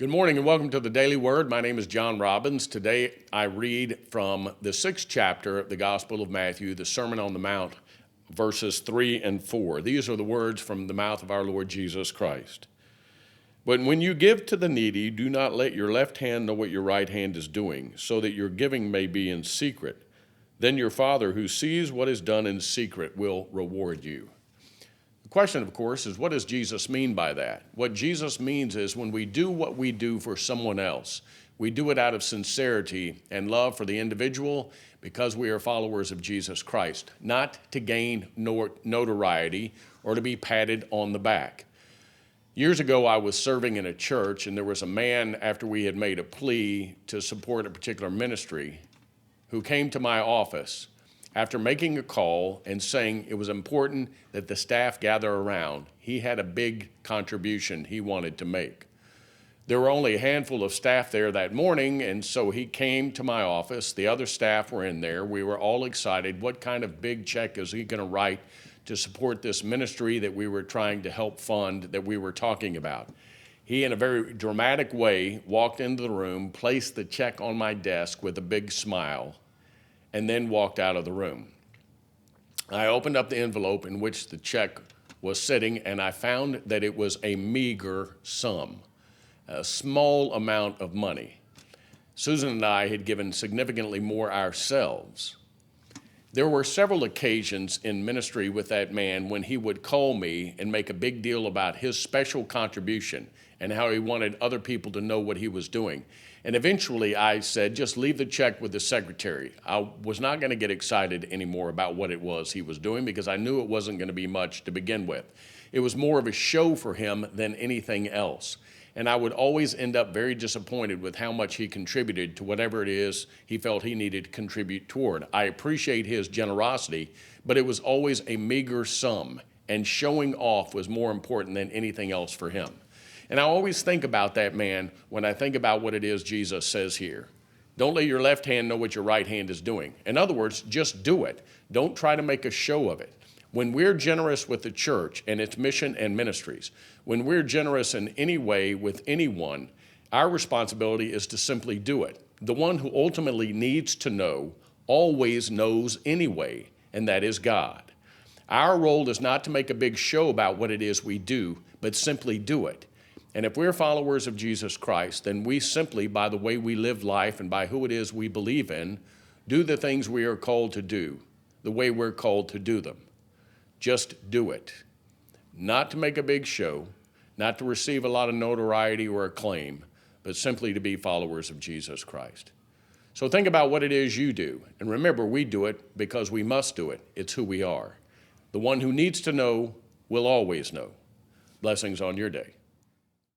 Good morning and welcome to the Daily Word. My name is John Robbins. Today I read from the 6th chapter of the Gospel of Matthew, the Sermon on the Mount, verses 3 and 4. These are the words from the mouth of our Lord Jesus Christ. But when you give to the needy, do not let your left hand know what your right hand is doing, so that your giving may be in secret. Then your Father, who sees what is done in secret, will reward you. The question, of course, is what does Jesus mean by that? What Jesus means is when we do what we do for someone else, we do it out of sincerity and love for the individual because we are followers of Jesus Christ, not to gain notoriety or to be patted on the back. Years ago, I was serving in a church, and there was a man, after we had made a plea to support a particular ministry, who came to my office after making a call and saying it was important that the staff gather around. He had a big contribution he wanted to make. There were only a handful of staff there that morning, and so he came to my office. The other staff were in there. We were all excited. What kind of big check is he going to write to support this ministry that we were trying to help fund, that we were talking about? He, in a very dramatic way, walked into the room, placed the check on my desk with a big smile, and then walked out of the room. I opened up the envelope in which the check was sitting, and I found that it was a meager sum, a small amount of money. Susan and I had given significantly more ourselves. There were several occasions in ministry with that man when he would call me and make a big deal about his special contribution and how he wanted other people to know what he was doing. And eventually I said, just leave the check with the secretary. I was not going to get excited anymore about what it was he was doing because I knew it wasn't going to be much to begin with. It was more of a show for him than anything else. And I would always end up very disappointed with how much he contributed to whatever it is he felt he needed to contribute toward. I appreciate his generosity, but it was always a meager sum, and showing off was more important than anything else for him. And I always think about that man when I think about what it is Jesus says here. Don't let your left hand know what your right hand is doing. In other words, just do it. Don't try to make a show of it. When we're generous with the church and its mission and ministries, when we're generous in any way with anyone, our responsibility is to simply do it. The one who ultimately needs to know always knows anyway, and that is God. Our role is not to make a big show about what it is we do, but simply do it. And if we're followers of Jesus Christ, then we simply, by the way we live life and by who it is we believe in, do the things we are called to do, the way we're called to do them. Just do it. Not to make a big show, not to receive a lot of notoriety or acclaim, but simply to be followers of Jesus Christ. So think about what it is you do. And remember, we do it because we must do it. It's who we are. The one who needs to know will always know. Blessings on your day.